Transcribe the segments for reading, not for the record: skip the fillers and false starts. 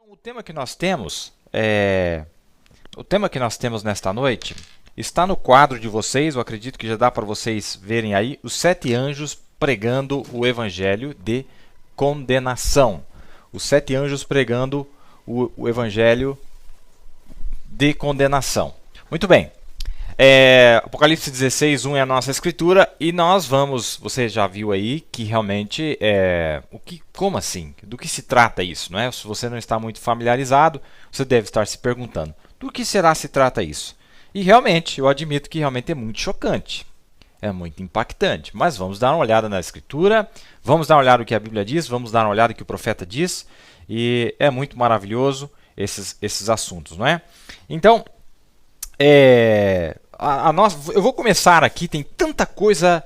O tema que nós temos o tema que nós temos nesta noite está no quadro de vocês. Eu acredito que já dá para vocês verem aí os 7 anjos pregando o evangelho de condenação. Os 7 anjos pregando o evangelho de condenação. Muito bem. Apocalipse 16:1 é a nossa escritura e nós vamos, você já viu aí que realmente como assim? Do que se trata isso, não é? Se você não está muito familiarizado, você deve estar se perguntando, do que será se trata isso? E realmente, eu admito que realmente é muito chocante, é muito impactante, mas vamos dar uma olhada na escritura, vamos dar uma olhada no que a Bíblia diz, vamos dar uma olhada no que o profeta diz, e é muito maravilhoso esses assuntos, não é? Então, eu vou começar aqui, tem tanta coisa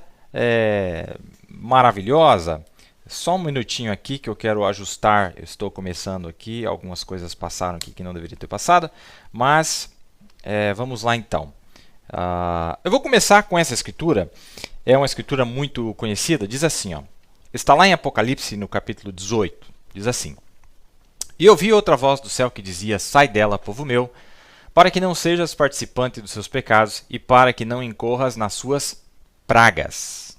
maravilhosa. Só um minutinho aqui que eu quero ajustar. Eu estou começando aqui, algumas coisas passaram aqui que não deveria ter passado, mas vamos lá então. Eu vou começar com essa escritura, é uma escritura muito conhecida, diz assim, ó, está lá em Apocalipse no capítulo 18, diz assim: E ouvi outra voz do céu que dizia: Sai dela, povo meu, para que não sejas participante dos seus pecados e para que não incorras nas suas pragas.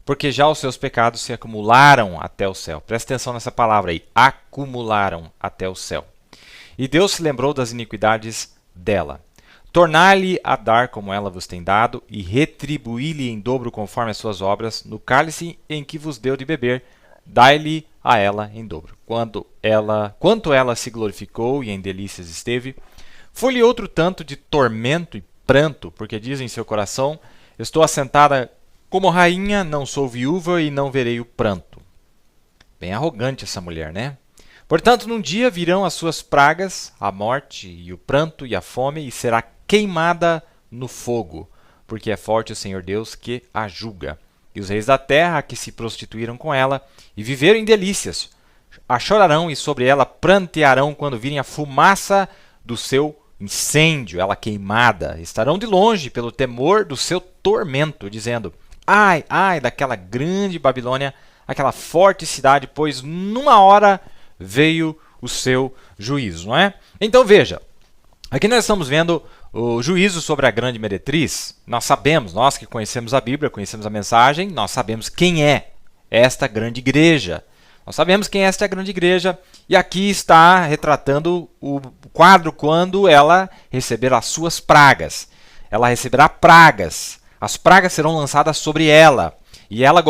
Porque já os seus pecados se acumularam até o céu. Presta atenção nessa palavra aí, acumularam até o céu. E Deus se lembrou das iniquidades dela. Tornar-lhe a dar como ela vos tem dado, e retribuí-lhe em dobro conforme as suas obras, no cálice em que vos deu de beber, dai-lhe a ela em dobro. Quanto ela se glorificou e em delícias esteve, foi-lhe outro tanto de tormento e pranto, porque diz em seu coração: Estou assentada como rainha, não sou viúva e não verei o pranto. Bem arrogante essa mulher, né? Portanto, num dia virão as suas pragas, a morte e o pranto e a fome, e será queimada no fogo, porque é forte o Senhor Deus que a julga. E os reis da terra que se prostituíram com ela e viveram em delícias, a chorarão e sobre ela prantearão quando virem a fumaça do seu incêndio, ela queimada. Estarão de longe pelo temor do seu tormento, dizendo: Ai, ai daquela grande Babilônia, aquela forte cidade, pois numa hora veio o seu juízo, não é? Então veja, aqui nós estamos vendo o juízo sobre a grande meretriz. Nós sabemos, nós que conhecemos a Bíblia, conhecemos a mensagem, nós sabemos quem é esta grande igreja. Nós sabemos quem é esta grande igreja, e aqui está retratando o quadro quando ela receber as suas pragas. Ela receberá pragas. As pragas serão lançadas sobre ela, e ela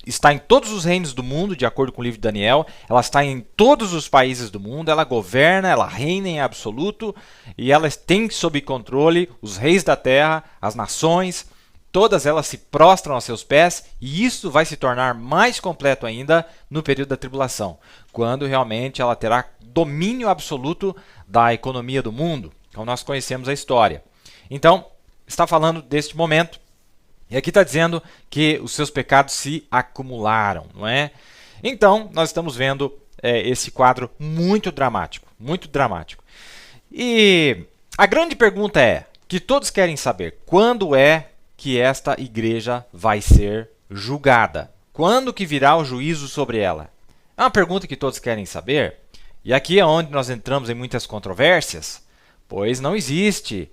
está em todos os reinos do mundo, de acordo com o livro de Daniel. Ela está em todos os países do mundo, ela governa, ela reina em absoluto, e ela tem sob controle os reis da terra, as nações. Todas elas se prostram aos seus pés, e isso vai se tornar mais completo ainda no período da tribulação, quando realmente ela terá domínio absoluto da economia do mundo, como nós conhecemos a história. Então, está falando deste momento, e aqui está dizendo que os seus pecados se acumularam, não é? Então, nós estamos vendo esse quadro muito dramático, muito dramático. E a grande pergunta que todos querem saber: quando é que esta igreja vai ser julgada? Quando que virá o juízo sobre ela? É uma pergunta que todos querem saber, e aqui é onde nós entramos em muitas controvérsias, pois não existe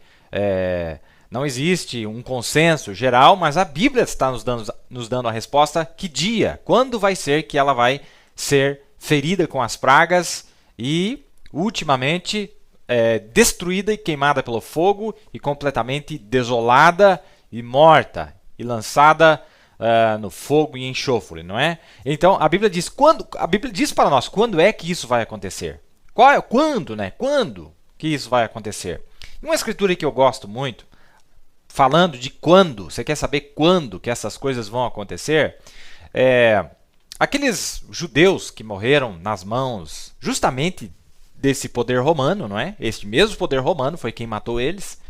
um consenso geral, mas a Bíblia está nos dando a resposta: que dia, quando vai ser que ela vai ser ferida com as pragas e, ultimamente, destruída e queimada pelo fogo e completamente desolada e morta e lançada no fogo e enxofre, não é? Então a Bíblia diz para nós quando é que isso vai acontecer. Quando que isso vai acontecer? Uma escritura que eu gosto muito, falando de quando, você quer saber quando que essas coisas vão acontecer? Aqueles judeus que morreram nas mãos justamente desse poder romano, não é? Este mesmo poder romano foi quem matou eles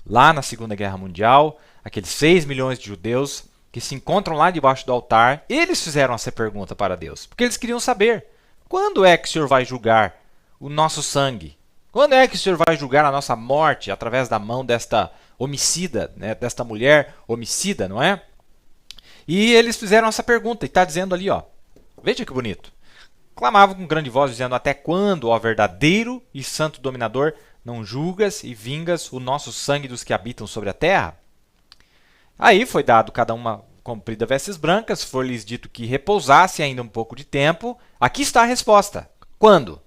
lá na Segunda Guerra Mundial. Aqueles 6 milhões de judeus que se encontram lá debaixo do altar, eles fizeram essa pergunta para Deus, porque eles queriam saber: quando é que o Senhor vai julgar o nosso sangue? Quando é que o Senhor vai julgar a nossa morte através da mão desta homicida, né, desta mulher homicida, não é? E eles fizeram essa pergunta, e está dizendo ali, ó, veja que bonito: clamavam com grande voz, dizendo: até quando, ó verdadeiro e santo dominador, não julgas e vingas o nosso sangue dos que habitam sobre a terra? Aí foi dado cada uma comprida vestes brancas, foi-lhes dito que repousasse ainda um pouco de tempo. Aqui está a resposta. Quando?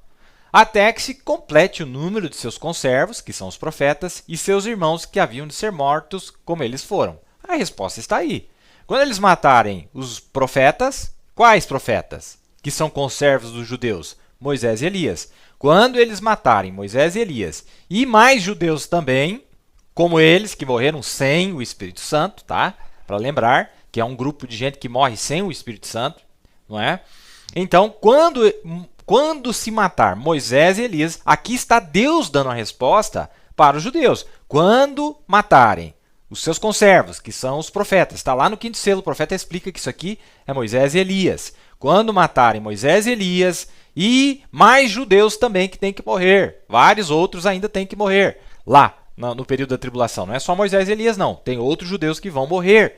Até que se complete o número de seus conservos, que são os profetas, e seus irmãos que haviam de ser mortos, como eles foram. A resposta está aí. Quando eles matarem os profetas, quais profetas? Que são conservos dos judeus? Moisés e Elias. Quando eles matarem Moisés e Elias, e mais judeus também, como eles que morreram sem o Espírito Santo, tá? Para lembrar que é um grupo de gente que morre sem o Espírito Santo, não é? Então, quando se matar Moisés e Elias, aqui está Deus dando a resposta para os judeus. Quando matarem os seus conservos, que são os profetas. Está lá no quinto selo, o profeta explica que isso aqui é Moisés e Elias. Quando matarem Moisés e Elias, e mais judeus também que têm que morrer. Vários outros ainda têm que morrer lá no período da tribulação. Não é só Moisés e Elias, não. Tem outros judeus que vão morrer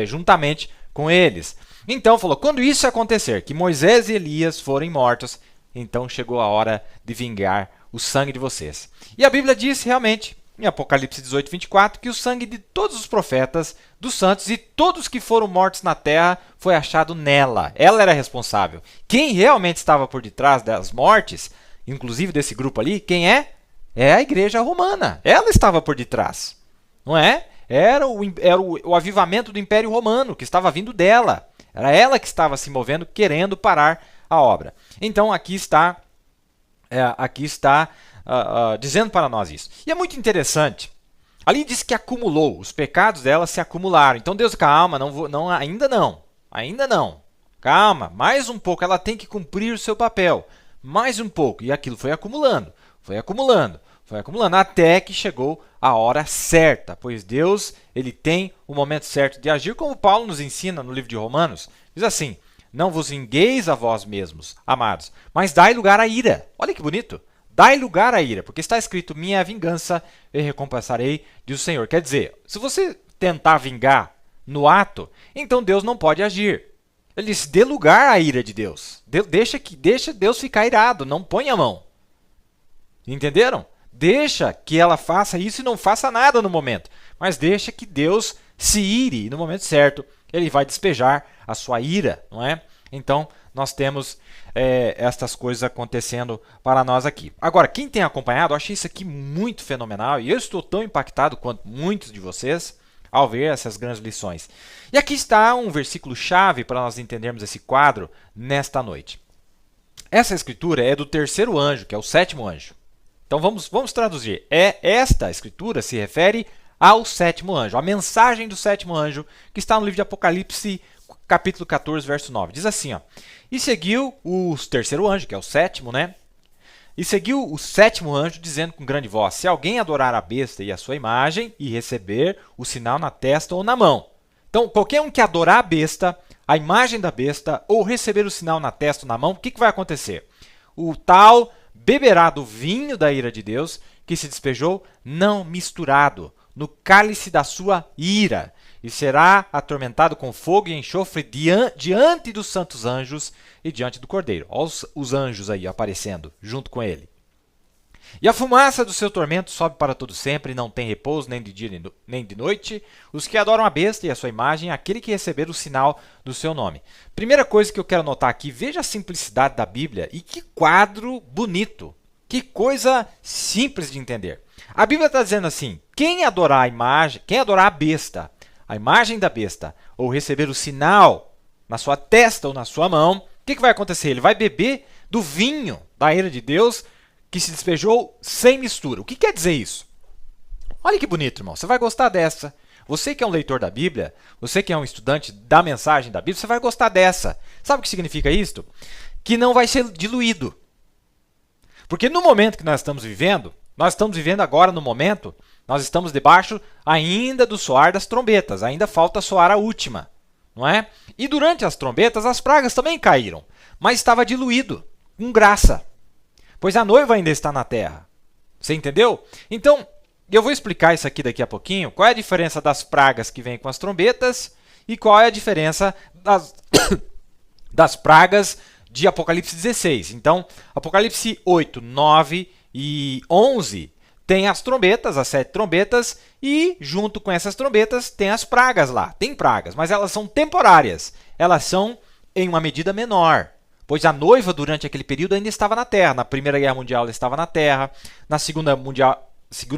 juntamente com eles. Então falou, quando isso acontecer, que Moisés e Elias forem mortos, então chegou a hora de vingar o sangue de vocês. E a Bíblia diz realmente, em Apocalipse 18, 24, que o sangue de todos os profetas, dos santos e todos que foram mortos na terra foi achado nela. Ela era responsável. Quem realmente estava por detrás das mortes, inclusive desse grupo ali, quem é? É a igreja romana. Ela estava por detrás. Não é? Era o avivamento do Império Romano que estava vindo dela. Era ela que estava se movendo, querendo parar a obra. Então, aqui está dizendo para nós isso. E é muito interessante. Ali diz que acumulou, os pecados dela se acumularam. Então, Deus, calma, ainda não. Calma, mais um pouco, ela tem que cumprir o seu papel. Mais um pouco. E aquilo foi acumulando, até que chegou a hora certa, pois Deus ele tem o momento certo de agir, como Paulo nos ensina no livro de Romanos. Diz assim, não vos vingueis a vós mesmos, amados, mas dai lugar à ira. Olha que bonito. Dai lugar à ira, porque está escrito, minha vingança eu recompensarei, diz o Senhor. Quer dizer, se você tentar vingar no ato, então Deus não pode agir. Ele diz, dê lugar à ira de Deus. Deixa Deus ficar irado, não põe a mão. Entenderam? Deixa que ela faça isso e não faça nada no momento. Mas deixa que Deus se ire e no momento certo ele vai despejar a sua ira, não é? Então, nós temos estas coisas acontecendo para nós aqui. Agora, quem tem acompanhado, eu achei isso aqui muito fenomenal e eu estou tão impactado quanto muitos de vocês ao ver essas grandes lições. E aqui está um versículo-chave para nós entendermos esse quadro nesta noite. Essa escritura é do terceiro anjo, que é o sétimo anjo. Então vamos traduzir. Esta escritura se refere ao sétimo anjo, a mensagem do sétimo anjo, que está no livro de Apocalipse, capítulo 14, verso 9. Diz assim, ó, e seguiu o terceiro anjo, que é o sétimo, né? E seguiu o sétimo anjo, dizendo com grande voz, se alguém adorar a besta e a sua imagem, e receber o sinal na testa ou na mão. Então, qualquer um que adorar a besta, a imagem da besta, ou receber o sinal na testa ou na mão, o que vai acontecer? O tal beberá do vinho da ira de Deus, que se despejou, não misturado, no cálice da sua ira, e será atormentado com fogo e enxofre diante dos santos anjos e diante do Cordeiro. Olha os anjos aí aparecendo junto com ele. E a fumaça do seu tormento sobe para todo sempre, e não tem repouso nem de dia nem de noite, os que adoram a besta e a sua imagem, aquele que receber o sinal do seu nome. Primeira coisa que eu quero notar aqui, veja a simplicidade da Bíblia e que quadro bonito, que coisa simples de entender. A Bíblia está dizendo assim, quem adorar a imagem, quem adorar a besta, a imagem da besta, ou receber o sinal na sua testa ou na sua mão, o que vai acontecer? Ele vai beber do vinho da ira de Deus, que se despejou sem mistura. O que quer dizer isso? Olha que bonito, irmão. Você vai gostar dessa. Você que é um leitor da Bíblia, você que é um estudante da mensagem da Bíblia, você vai gostar dessa. Sabe o que significa isso? Que não vai ser diluído. Porque no momento que nós estamos vivendo agora no momento, nós estamos debaixo ainda do soar das trombetas. Ainda falta soar a última, não é? E durante as trombetas, as pragas também caíram. Mas estava diluído, com graça. Pois a noiva ainda está na terra. Você entendeu? Então, eu vou explicar isso aqui daqui a pouquinho. Qual é a diferença das pragas que vêm com as trombetas e qual é a diferença das pragas de Apocalipse 16. Então, Apocalipse 8, 9 e 11 tem as trombetas, as 7 trombetas, e junto com essas trombetas tem as pragas lá. Tem pragas, mas elas são temporárias. Elas são em uma medida menor, pois a noiva durante aquele período ainda estava na Terra. Na Primeira Guerra Mundial ela estava na Terra, na Segunda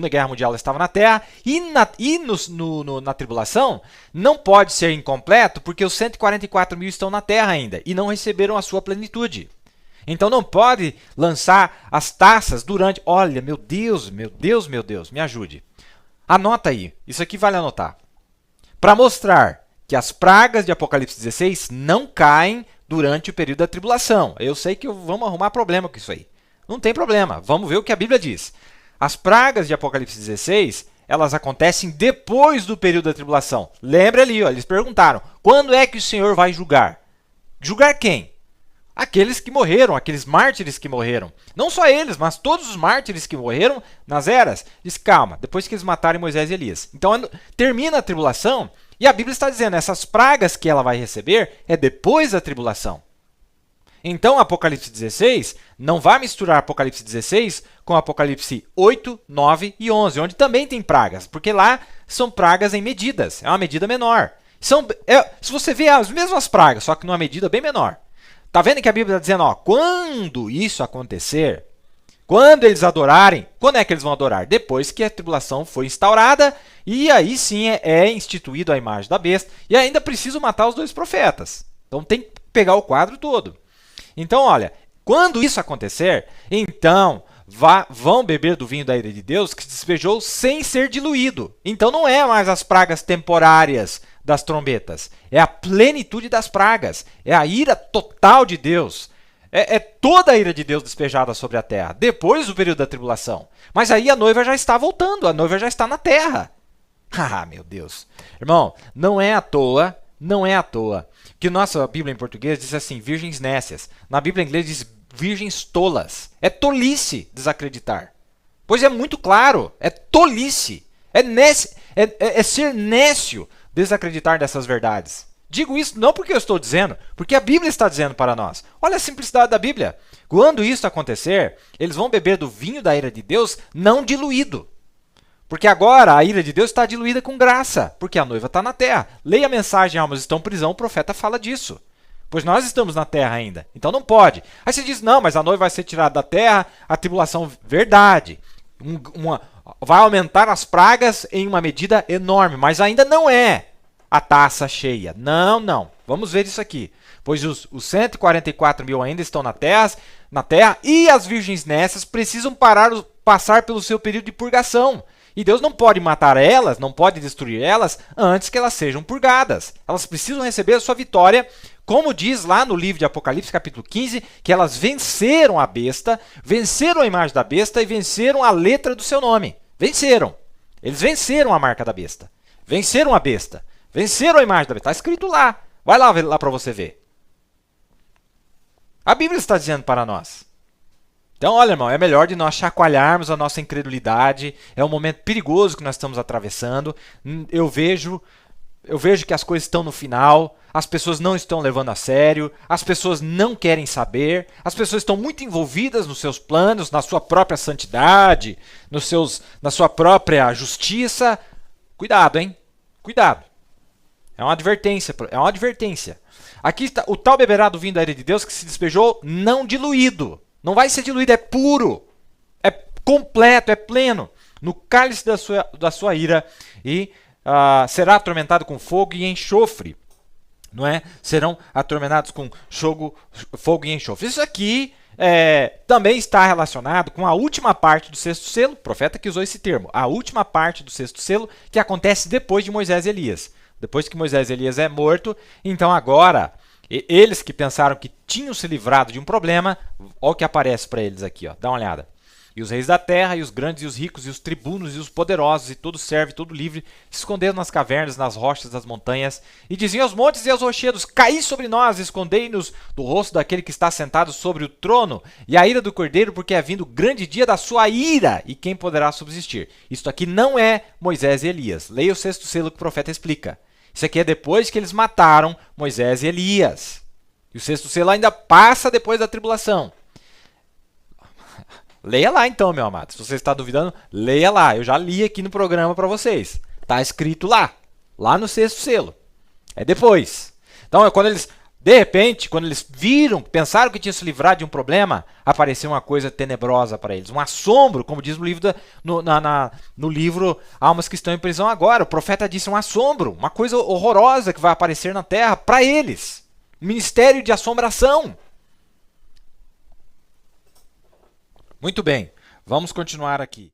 Guerra Mundial ela estava na Terra, e na tribulação não pode ser incompleto porque os 144 mil estão na Terra ainda e não receberam a sua plenitude. Então não pode lançar as taças durante... Olha, meu Deus, me ajude. Anota aí, isso aqui vale anotar. Para mostrar que as pragas de Apocalipse 16 não caem durante o período da tribulação. Eu sei que vamos arrumar problema com isso aí. Não tem problema, vamos ver o que a Bíblia diz. As pragas de Apocalipse 16, elas acontecem depois do período da tribulação. Lembra ali, ó, eles perguntaram, quando é que o Senhor vai julgar? Julgar quem? Aqueles que morreram, aqueles mártires que morreram. Não só eles, mas todos os mártires que morreram nas eras. Diz, calma, depois que eles matarem Moisés e Elias. Então termina a tribulação e a Bíblia está dizendo, essas pragas que ela vai receber é depois da tribulação. Então Apocalipse 16 não vai misturar Apocalipse 16 com Apocalipse 8, 9 e 11, onde também tem pragas, porque lá são pragas em medidas, é uma medida menor. Se você vê as mesmas pragas, só que numa medida bem menor. Tá vendo que a Bíblia está dizendo, ó, quando isso acontecer, quando eles adorarem, quando é que eles vão adorar? Depois que a tribulação foi instaurada, e aí sim é instituído a imagem da besta, e ainda preciso matar os 2 profetas. Então tem que pegar o quadro todo. Então, olha, quando isso acontecer, então vão beber do vinho da ira de Deus que se despejou sem ser diluído. Então não é mais as pragas temporárias das trombetas, é a plenitude das pragas, é a ira total de Deus, é toda a ira de Deus despejada sobre a terra, depois do período da tribulação. Mas aí a noiva já está voltando, a noiva já está na terra. Ah, meu Deus. Irmão, não é à toa que nossa Bíblia em português diz assim, virgens nécias. Na Bíblia em inglês diz virgens tolas. É tolice desacreditar. Pois é muito claro, é tolice. É ser nécio desacreditar dessas verdades. Digo isso não porque eu estou dizendo, porque a Bíblia está dizendo para nós. Olha a simplicidade da Bíblia. Quando isso acontecer, eles vão beber do vinho da ira de Deus não diluído. Porque agora a ira de Deus está diluída com graça, porque a noiva está na terra. Leia a mensagem, almas estão em prisão, o profeta fala disso. Pois nós estamos na terra ainda, então não pode. Aí você diz, não, mas a noiva vai ser tirada da terra, a tribulação, verdade. Vai aumentar as pragas em uma medida enorme, mas ainda não é a taça cheia. Não. Vamos ver isso aqui. Pois os 144 mil ainda estão na terra e as virgens nécias precisam passar pelo seu período de purgação. E Deus não pode matar elas, não pode destruir elas antes que elas sejam purgadas. Elas precisam receber a sua vitória, como diz lá no livro de Apocalipse, capítulo 15, que elas venceram a besta, venceram a imagem da besta e venceram a letra do seu nome. Venceram. Eles venceram a marca da besta. Venceram a besta. Venceram a imagem da besta. Está escrito lá. Vai lá para você ver. A Bíblia está dizendo para nós. Então, olha, irmão, é melhor de nós chacoalharmos a nossa incredulidade. É um momento perigoso que nós estamos atravessando. Eu vejo que as coisas estão no final. As pessoas não estão levando a sério. As pessoas não querem saber. As pessoas estão muito envolvidas nos seus planos, na sua própria santidade, na sua própria justiça. Cuidado, hein? Cuidado. É uma advertência. Aqui está, o tal beberá do vinho da ira de Deus que se despejou não diluído. Não vai ser diluído, é puro, é completo, é pleno, no cálice da sua ira, e será atormentado com fogo e enxofre. Não é? Serão atormentados com fogo e enxofre. Isso aqui também está relacionado com a última parte do sexto selo, o profeta que usou esse termo, a última parte do sexto selo, que acontece depois de Moisés e Elias. Depois que Moisés e Elias é morto, então agora... Eles que pensaram que tinham se livrado de um problema, olha o que aparece para eles aqui, ó, dá uma olhada. E os reis da terra, e os grandes, e os ricos, e os tribunos, e os poderosos, e todo servo, e todo livre, se esconderam nas cavernas, nas rochas das montanhas, e diziam aos montes e aos rochedos, caí sobre nós, escondei-nos do rosto daquele que está sentado sobre o trono, e a ira do cordeiro, porque é vindo o grande dia da sua ira, e quem poderá subsistir? Isto aqui não é Moisés e Elias. Leia o sexto selo que o profeta explica. Isso aqui é depois que eles mataram Moisés e Elias. E o sexto selo ainda passa depois da tribulação. Leia lá então, meu amado. Se você está duvidando, leia lá. Eu já li aqui no programa para vocês. Está escrito lá. Lá no sexto selo. É depois. Então, é quando eles, de repente, quando eles viram, pensaram que tinham se livrado de um problema, apareceu uma coisa tenebrosa para eles. Um assombro, como diz no livro, no livro Almas que Estão em Prisão Agora. O profeta disse um assombro, uma coisa horrorosa que vai aparecer na terra para eles. Um ministério de assombração. Muito bem, vamos continuar aqui.